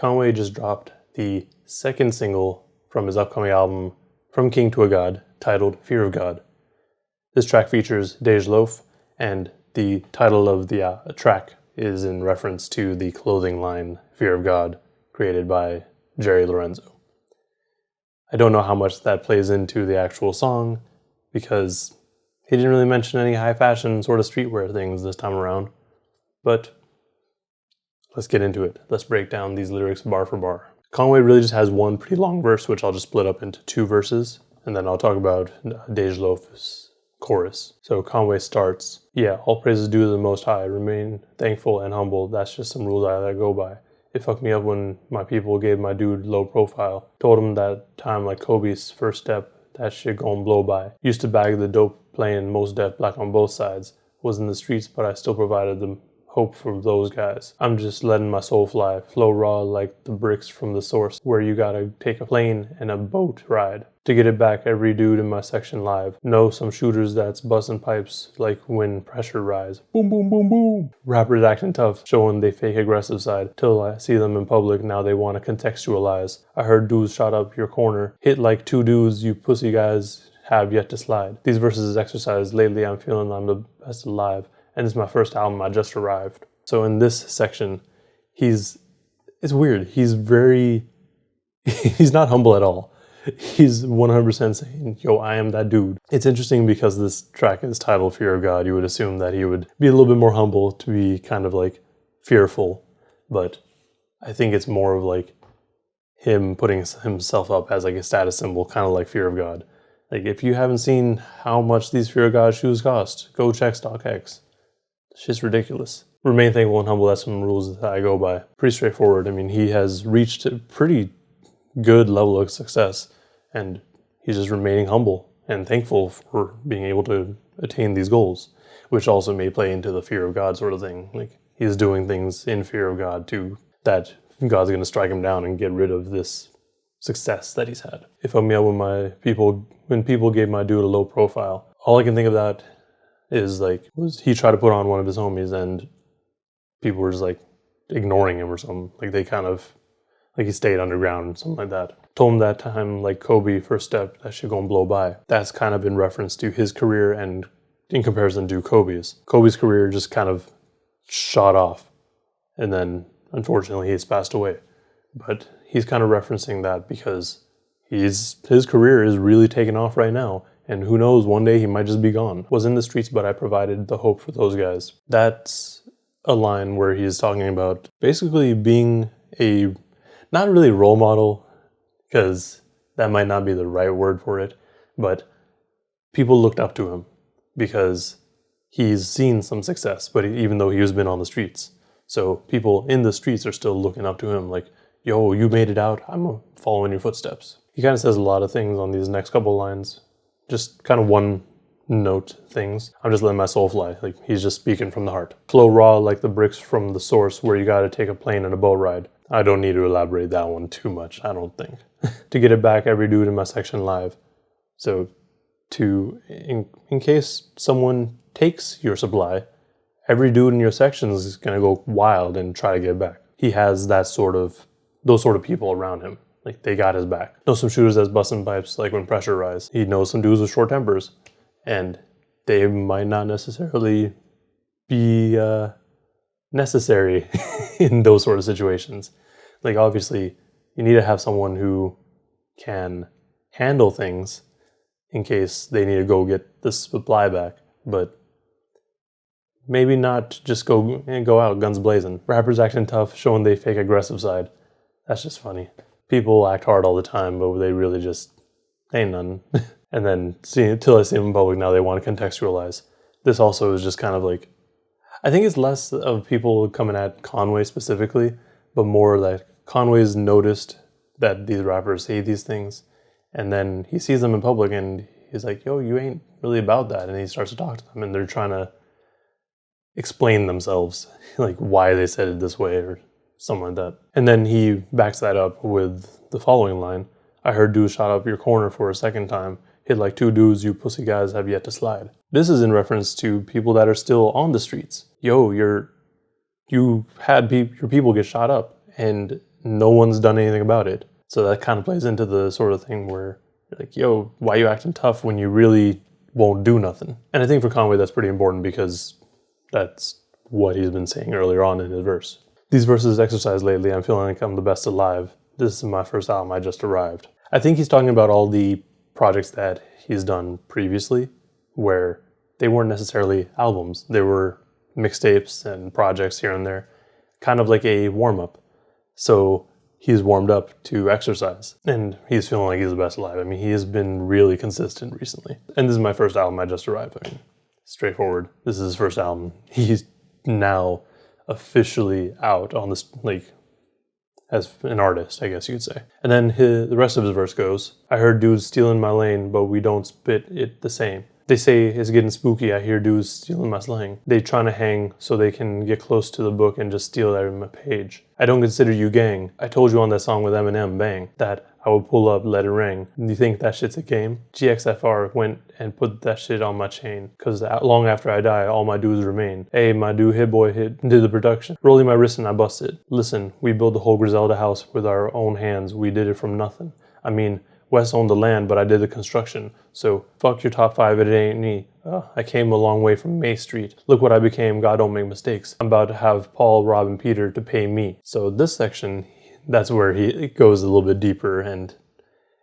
Conway just dropped the second single from his upcoming album, From King to a God, titled Fear of God. This track features DeJ Loaf, and the title of the track is in reference to the clothing line Fear of God, created by Jerry Lorenzo. I don't know how much that plays into the actual song, because he didn't really mention any high fashion sort of streetwear things this time around, but let's get into it. Let's break down these lyrics bar for bar. Conway really just has one pretty long verse, which I'll just split up into two verses, and then I'll talk about DeJ Loaf's chorus. So Conway starts, "Yeah, all praises due to the Most High, remain thankful and humble, that's just some rules I let go by. It fucked me up when my people gave my dude low profile. Told him that time like Kobe's first step, that shit gon' blow by. Used to bag the dope playing most def black on both sides. Was in the streets, but I still provided them hope for those guys. I'm just letting my soul fly, flow raw like the bricks from the source, where you gotta take a plane and a boat ride to get it back. Every dude in my section live. Know some shooters that's busting pipes like when pressure rise. Boom, boom, boom, boom. Rappers acting tough, showing they fake aggressive side. Till I see them in public, now they wanna contextualize. I heard dudes shot up your corner. Hit like two dudes, you pussy guys have yet to slide. These verses is exercise. Lately I'm feeling I'm the best alive. And it's my first album, I just arrived." So in this section, it's weird. He's not humble at all. He's 100% saying, yo, I am that dude. It's interesting because this track is titled Fear of God. You would assume that he would be a little bit more humble, to be kind of like fearful. But I think it's more of like him putting himself up as like a status symbol, kind of like Fear of God. Like, if you haven't seen how much these Fear of God shoes cost, go check StockX. Shit's ridiculous. Remain thankful and humble, that's some rules that I go by. Pretty straightforward. I mean, he has reached a pretty good level of success, and he's just remaining humble and thankful for being able to attain these goals, which also may play into the fear of God sort of thing. Like, he's doing things in fear of God too, that God's going to strike him down and get rid of this success that he's had. It fucked me up when people gave my dude a low profile. All I can think of that is like, was he tried to put on one of his homies and people were just like ignoring him or something. Like, they kind of, like, he stayed underground or something like that. Told him that time like Kobe first step, that shit gonna blow by. That's kind of in reference to his career and in comparison to Kobe's. Kobe's career just kind of shot off, and then unfortunately he's passed away. But he's kind of referencing that because his career is really taking off right now. And who knows, one day he might just be gone. Was in the streets, but I provided the hope for those guys. That's a line where he's talking about basically being a, not really role model, because that might not be the right word for it, but people looked up to him because he's seen some success, but even though he's been on the streets. So people in the streets are still looking up to him like, yo, you made it out, I'm following your footsteps. He kind of says a lot of things on these next couple lines. Just kind of one note things. I'm just letting my soul fly. Like, he's just speaking from the heart. Flow raw like the bricks from the source, where you gotta take a plane and a boat ride. I don't need to elaborate that one too much, I don't think. To get it back, every dude in my section live. So in case someone takes your supply, every dude in your section is gonna go wild and try to get it back. He has those sort of people around him. Like, they got his back. Knows some shooters that's busting pipes like when pressure rise. He knows some dudes with short tempers, and they might not necessarily be necessary in those sort of situations. Like, obviously, you need to have someone who can handle things in case they need to go get the supply back, but maybe not just go out guns blazing. Rappers acting tough, showing they fake aggressive side. That's just funny. People act hard all the time, but they really just ain't none. And then till I see them in public, now they want to contextualize. This also is just kind of like, I think it's less of people coming at Conway specifically, but more that Conway's noticed that these rappers say these things, and then he sees them in public and he's like, yo, you ain't really about that. And he starts to talk to them, and they're trying to explain themselves, like why they said it this way or something like that. And then he backs that up with the following line. I heard dudes shot up your corner for a second time. Hit like two dudes, you pussy guys have yet to slide. This is in reference to people that are still on the streets. Yo, you had your people get shot up, and no one's done anything about it. So that kind of plays into the sort of thing where you're like, yo, why you acting tough when you really won't do nothing? And I think for Conway that's pretty important because that's what he's been saying earlier on in his verse. These verses exercised lately, I'm feeling like I'm the best alive. This is my first album, I just arrived. I think he's talking about all the projects that he's done previously where they weren't necessarily albums. They were mixtapes and projects here and there, kind of like a warm-up. So he's warmed up to exercise and he's feeling like he's the best alive. I mean, he has been really consistent recently. And this is my first album, I just arrived. I mean, straightforward. This is his first album. He's now officially out on this, like, as an artist, I guess you could say. And then the rest of his verse goes, I heard dudes stealing my lane, but we don't spit it the same. They say it's getting spooky, I hear dudes stealing my slang. They trying to hang so they can get close to the book and just steal that in my page. I don't consider you gang. I told you on that song with Eminem, Bang, that I would pull up, let it ring. Do you think that shit's a game? GXFR went and put that shit on my chain. Cause long after I die, all my dudes remain. Hey, my dude Hit Boy did the production. Rolling my wrist and I busted. Listen, we built the whole Griselda house with our own hands. We did it from nothing. I mean, Wes owned the land, but I did the construction. So fuck your top 5, it ain't me. I came a long way from May Street. Look what I became, God don't make mistakes. I'm about to have Paul, Rob, and Peter to pay me. So this section, that's where it goes a little bit deeper and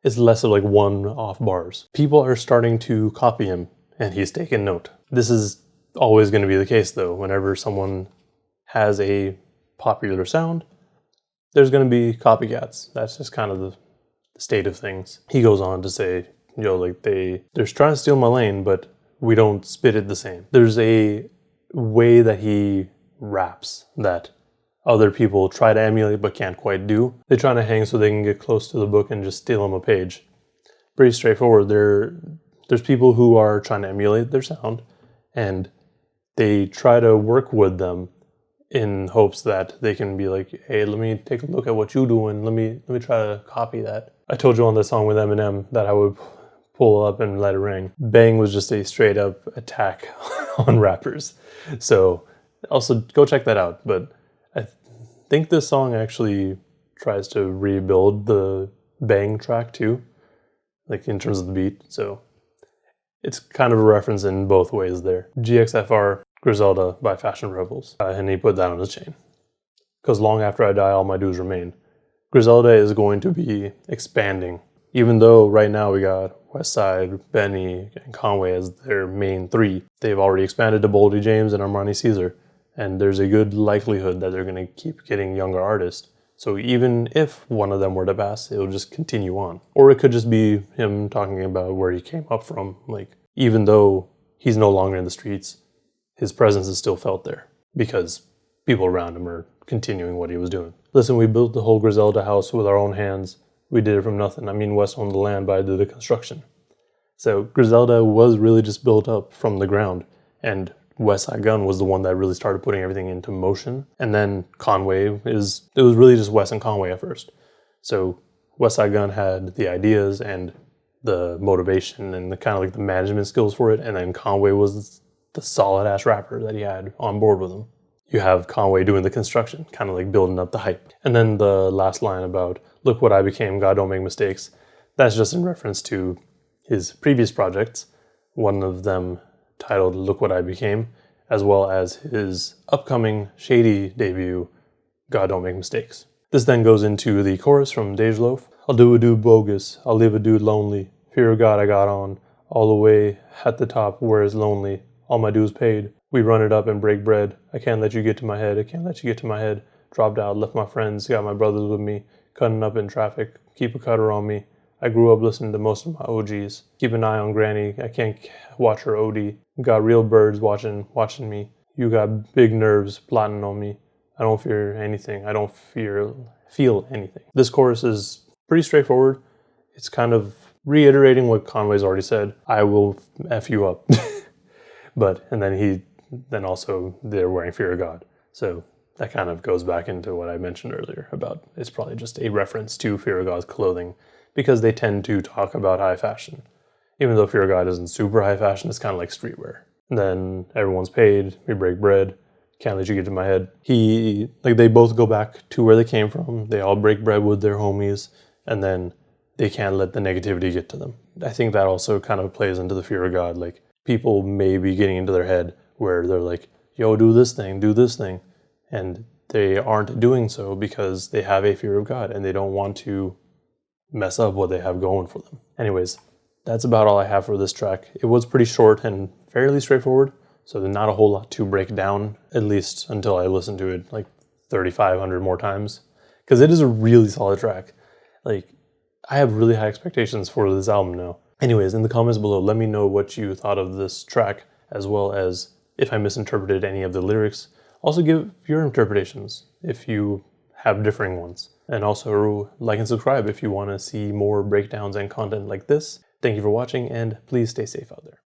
it's less of like one-off bars. People are starting to copy him and he's taking note. This is always going to be the case though. Whenever someone has a popular sound, there's going to be copycats. That's just kind of the state of things. He goes on to say, like they're trying to steal my lane, but we don't spit it the same. There's a way that he raps that other people try to emulate but can't quite do. They're trying to hang so they can get close to the book and just steal them a page. Pretty straightforward. There's people who are trying to emulate their sound and they try to work with them in hopes that they can be like, hey, let me take a look at what you're doing. Let me try to copy that. I told you on the song with Eminem that I would pull up and let it ring. Bang was just a straight up attack on rappers. So also go check that out. But I think this song actually tries to rebuild the Bang track too, like in terms of the beat. So it's kind of a reference in both ways there. GXFR, Griselda by Fashion Rebels. And he put that on his chain. Because long after I die, all my dudes remain. Griselda is going to be expanding. Even though right now we got Westside, Benny, and Conway as their main 3, they've already expanded to Boldy James and Armani Caesar. And there's a good likelihood that they're going to keep getting younger artists. So even if one of them were to pass, it'll just continue on. Or it could just be him talking about where he came up from. Like, even though he's no longer in the streets, his presence is still felt there because people around him are continuing what he was doing. Listen, we built the whole Griselda house with our own hands. We did it from nothing. I mean, Wes owned the land, but I did the construction. So Griselda was really just built up from the ground. And Westside Gunn was the one that really started putting everything into motion. And then Conway it was really just Wes and Conway at first. So Westside Gunn had the ideas and the motivation and the kind of like the management skills for it. And then Conway was the solid ass rapper that he had on board with him. You have Conway doing the construction, kind of like building up the hype. And then the last line about, look what I became, God don't make mistakes. That's just in reference to his previous projects. One of them titled Look What I Became, as well as his upcoming Shady debut, God Don't Make Mistakes. This then goes into the chorus from DeJ Loaf. I'll do a dude bogus, I'll leave a dude lonely. Fear of God I got on, all the way at the top where it's lonely. All my dues paid. We run it up and break bread. I can't let you get to my head. I can't let you get to my head. Dropped out, left my friends, got my brothers with me. Cutting up in traffic, keep a cutter on me. I grew up listening to most of my OGs. Keep an eye on Granny, I can't watch her OD. Got real birds watching me. You got big nerves plotting on me. I don't fear anything. I don't feel anything. This chorus is pretty straightforward. It's kind of reiterating what Conway's already said. I will F you up. And then also they're wearing Fear of God. So that kind of goes back into what I mentioned earlier about it's probably just a reference to Fear of God's clothing because they tend to talk about high fashion. Even though Fear of God isn't super high fashion, it's kind of like streetwear. And then everyone's paid, we break bread, Can't Let You Get to My Head. They both go back to where they came from. They all break bread with their homies, and then they can't let the negativity get to them. I think that also kind of plays into the fear of God. Like, people may be getting into their head where they're like, yo, do this thing, and they aren't doing so because they have a fear of God and they don't want to mess up what they have going for them. Anyways, that's about all I have for this track. It was pretty short and fairly straightforward, so there's not a whole lot to break down, at least until I listen to it like 3,500 more times, because it is a really solid track. Like, I have really high expectations for this album now. Anyways, in the comments below, let me know what you thought of this track, as well as if I misinterpreted any of the lyrics. Also give your interpretations if you have differing ones. And also like and subscribe if you want to see more breakdowns and content like this. Thank you for watching, and please stay safe out there.